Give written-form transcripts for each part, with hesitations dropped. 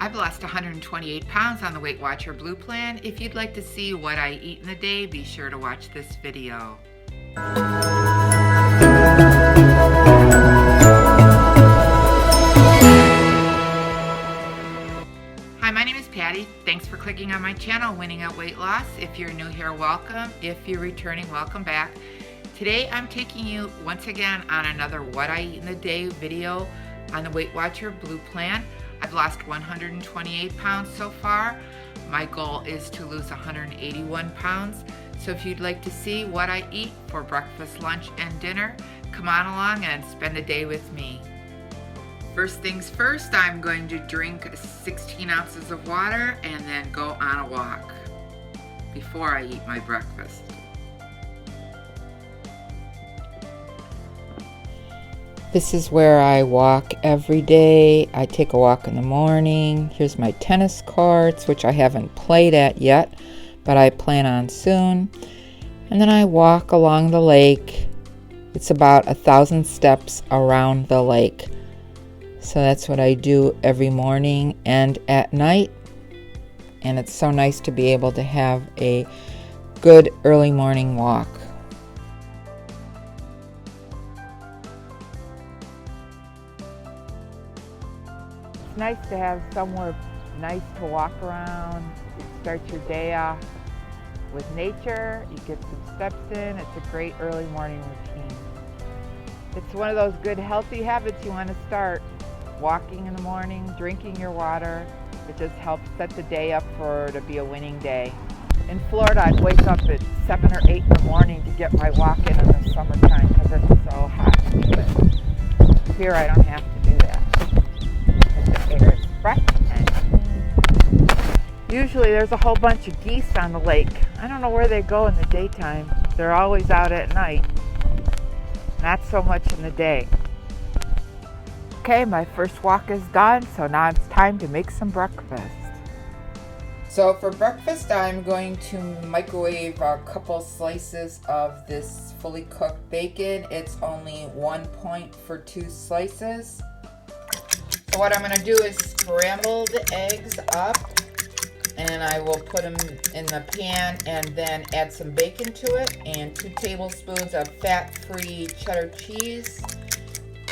I've lost 128 pounds on the Weight Watcher Blue Plan. If you'd like to see what I eat in a day, be sure to watch this video. Hi, my name is Patty. Thanks for clicking on my channel, Winning at Weight Loss. If you're new here, welcome. If you're returning, welcome back. Today I'm taking you once again on another What I Eat in a Day video on the Weight Watcher Blue Plan. I've lost 128 pounds so far. My goal is to lose 181 pounds. So if you'd like to see what I eat for breakfast, lunch, and dinner, come on along and spend a day with me. First things first, I'm going to drink 16 ounces of water and then go on a walk before I eat my breakfast. This is where I walk every day. I take a walk in the morning. Here's my tennis courts, which I haven't played at yet, but I plan on soon. And then I walk along the lake. It's about 1,000 steps around the lake. So that's what I do every morning and at night. And it's so nice to be able to have a good early morning walk. It's nice to have somewhere nice to walk around. You start your day off with nature. You get some steps in. It's a great early morning routine. It's one of those good healthy habits you want to start. Walking in the morning, drinking your water. It just helps set the day up to be a winning day. In Florida, I'd wake up at 7 or 8 in the morning to get my walk in the summertime because it's so hot and humid. Here I don't have to do that. The air is fresh and clean. Usually there's a whole bunch of geese on the lake. I don't know where they go in the daytime. They're always out at night. Not so much in the day. Okay, my first walk is done, so now it's time to make some breakfast. So for breakfast, I'm going to microwave a couple slices of this fully cooked bacon. It's only 1 point for 2 slices. So what I'm going to do is scramble the eggs up, and I will put them in the pan and then add some bacon to it and 2 tablespoons of fat-free cheddar cheese.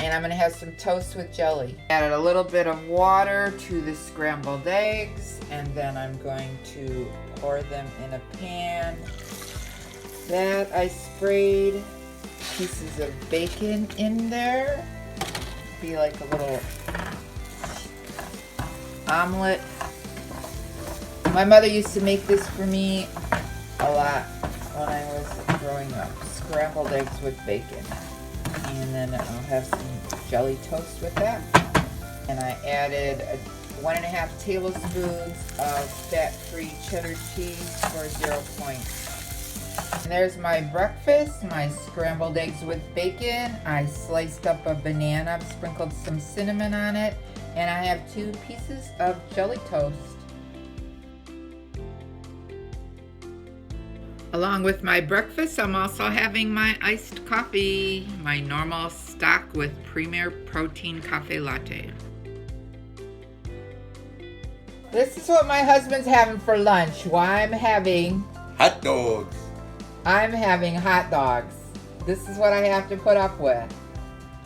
And I'm going to have some toast with jelly. Added a little bit of water to the scrambled eggs, and then I'm going to pour them in a pan. That I sprayed pieces of bacon in there. Be like a little omelet. My mother used to make this for me a lot when I was growing up. Scrambled eggs with bacon. And then I'll have some jelly toast with that. And I added 1.5 tablespoons of fat-free cheddar cheese for 0 points. And there's my breakfast, my scrambled eggs with bacon. I sliced up a banana, I've sprinkled some cinnamon on it, and I have 2 pieces of jelly toast. Along with my breakfast, I'm also having my iced coffee, my normal stock with Premier Protein Cafe Latte. This is what my husband's having for lunch. Why I'm having hot dogs. I'm having hot dogs. This is what I have to put up with.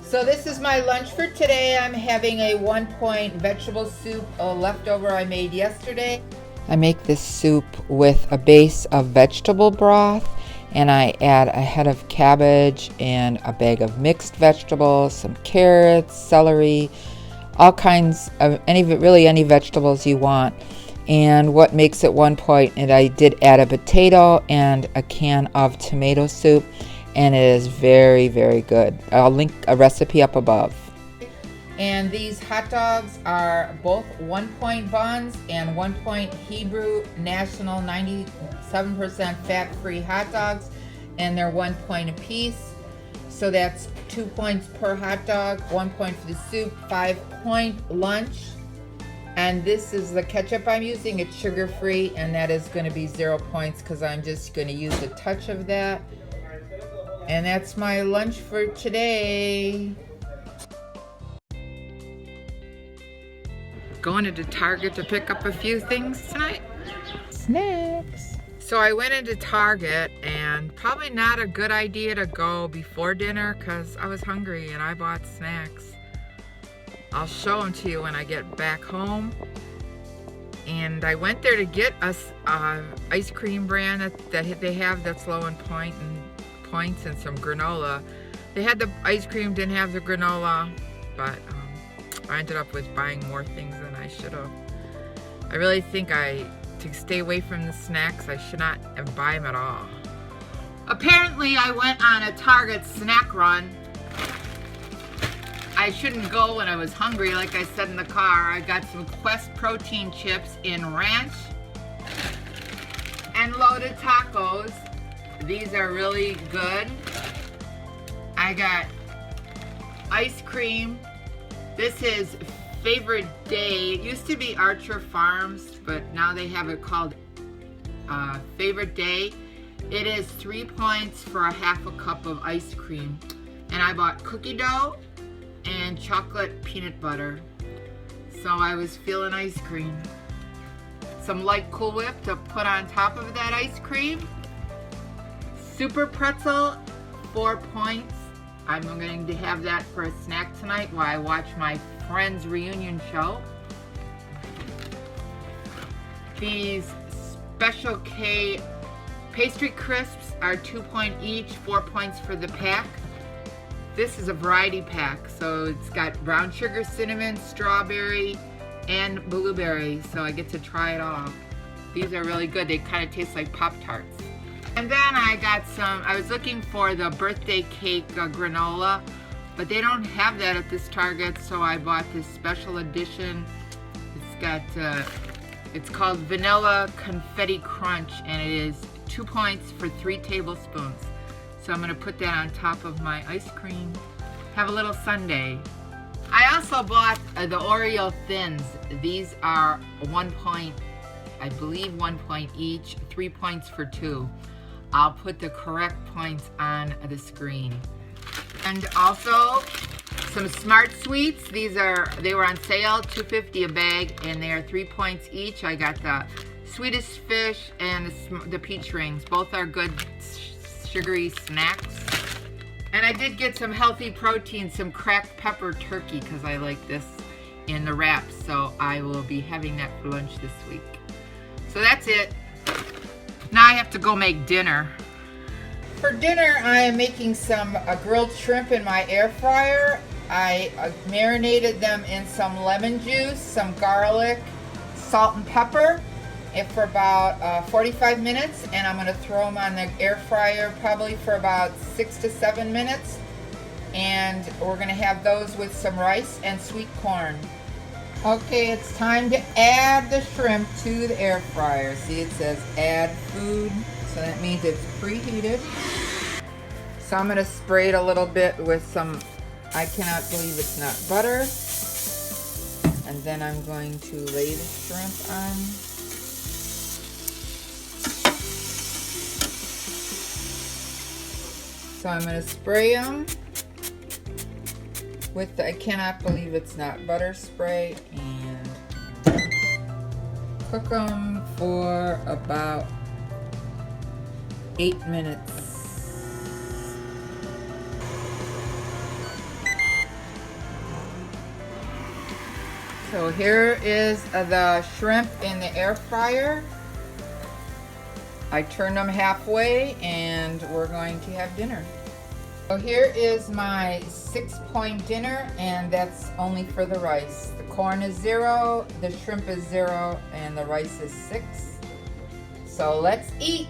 So this is my lunch for today. I'm having a 1 point vegetable soup, a leftover I made yesterday. I make this soup with a base of vegetable broth, and I add a head of cabbage and a bag of mixed vegetables, some carrots, celery, all kinds of any vegetables you want. And what makes it 1 point, and I did add a potato and a can of tomato soup, and it is very, very good. I'll link a recipe up above. And these hot dogs are both 1 point buns and 1 point Hebrew National 97% fat-free hot dogs, and they're 1 point a piece. So that's 2 points per hot dog, 1 point for the soup, 5 point lunch. And this is the ketchup I'm using. It's sugar-free, and that is going to be 0 points because I'm just going to use a touch of that. And that's my lunch for today. going into Target to pick up a few things tonight. Snacks. So I went into Target, and probably not a good idea to go before dinner because I was hungry and I bought snacks. I'll show them to you when I get back home. And I went there to get us ice cream brand that they have that's low in points and some granola. They had the ice cream, didn't have the granola, but I ended up with buying more things than I should have. I really think to stay away from the snacks, I should not buy them at all. Apparently I went on a Target snack run. I shouldn't go when I was hungry, like I said in the car. I got some Quest protein chips in ranch and loaded tacos. These are really good. I got ice cream. This is Favorite Day. It used to be Archer Farms, but now they have it called Favorite Day. It is 3 points for a half a cup of ice cream. And I bought cookie dough and chocolate peanut butter. So I was feeling ice cream. Some light Cool Whip to put on top of that ice cream. Super pretzel, 4 points. I'm going to have that for a snack tonight while I watch my Friends reunion show. These Special K pastry crisps are 2 points each, 4 points for the pack. This is a variety pack, so it's got brown sugar, cinnamon, strawberry, and blueberry, so I get to try it all. These are really good. They kind of taste like Pop-Tarts. And then I got I was looking for the birthday cake granola, but they don't have that at this Target, so I bought this special edition. It's called Vanilla Confetti Crunch, and it is 2 points for 3 tablespoons. So I'm gonna put that on top of my ice cream. Have a little sundae. I also bought the Oreo Thins. These are 1 point, I believe 1 point each, 3 points for 2. I'll put the correct points on the screen. And also some Smart Sweets. They were on sale, $2.50 a bag, and they are 3 points each. I got the Swedish Fish and the peach rings. Both are good sugary snacks. And I did get some healthy protein, some cracked pepper turkey, because I like this in the wraps. So I will be having that for lunch this week. So that's it. Now I have to go make dinner. For dinner, I am making some grilled shrimp in my air fryer. I marinated them in some lemon juice, some garlic, salt and pepper for about 45 minutes, and I'm going to throw them on the air fryer probably for about 6 to 7 minutes. And we're going to have those with some rice and sweet corn. Okay, it's time to add the shrimp to the air fryer. See, it says add food, so that means it's preheated. So I'm going to spray it a little bit with some, I cannot believe it's not butter. And then I'm going to lay the shrimp on. So I'm going to spray them with the, I cannot believe it's not butter spray, and cook them for about 8 minutes. So here is the shrimp in the air fryer. I turned them halfway and we're going to have dinner. So here is my 6-point dinner, and that's only for the rice. The corn is 0, the shrimp is 0, and the rice is 6. So let's eat.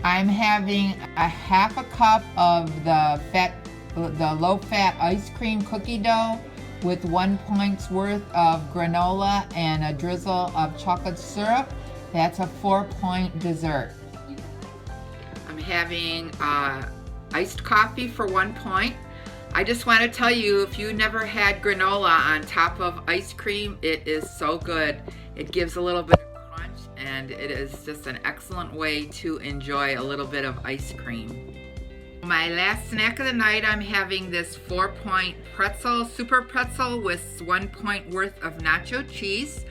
I'm having a half a cup of the low-fat ice cream cookie dough with 1 point's worth of granola and a drizzle of chocolate syrup. That's a 4-point dessert. I'm having iced coffee for 1 point. I just want to tell you, if you never had granola on top of ice cream, it is so good. It gives a little bit of crunch, and it is just an excellent way to enjoy a little bit of ice cream. My last snack of the night, I'm having this 4-point pretzel, super pretzel with 1 point worth of nacho cheese.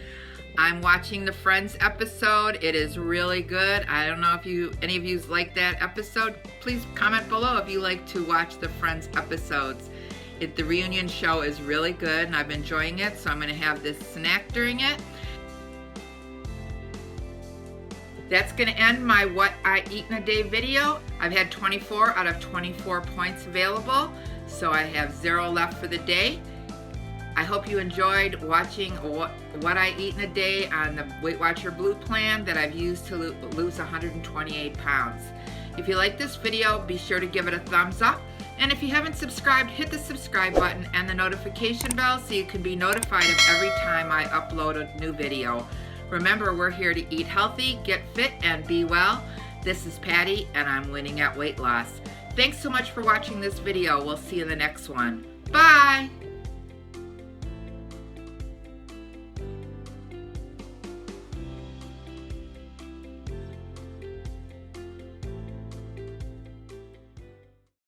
I'm watching the Friends episode. It is really good. I don't know if any of you like that episode. Please comment below if you like to watch the Friends episodes. The reunion show is really good and I'm enjoying it, so I'm going to have this snack during it. That's going to end my What I Eat in a Day video. I've had 24 out of 24 points available, so I have 0 left for the day. I hope you enjoyed watching what I eat in a day on the Weight Watcher Blue plan that I've used to lose 128 pounds. If you like this video, be sure to give it a thumbs up. And if you haven't subscribed, hit the subscribe button and the notification bell so you can be notified of every time I upload a new video. Remember, we're here to eat healthy, get fit, and be well. This is Patty, and I'm winning at weight loss. Thanks so much for watching this video. We'll see you in the next one. Bye!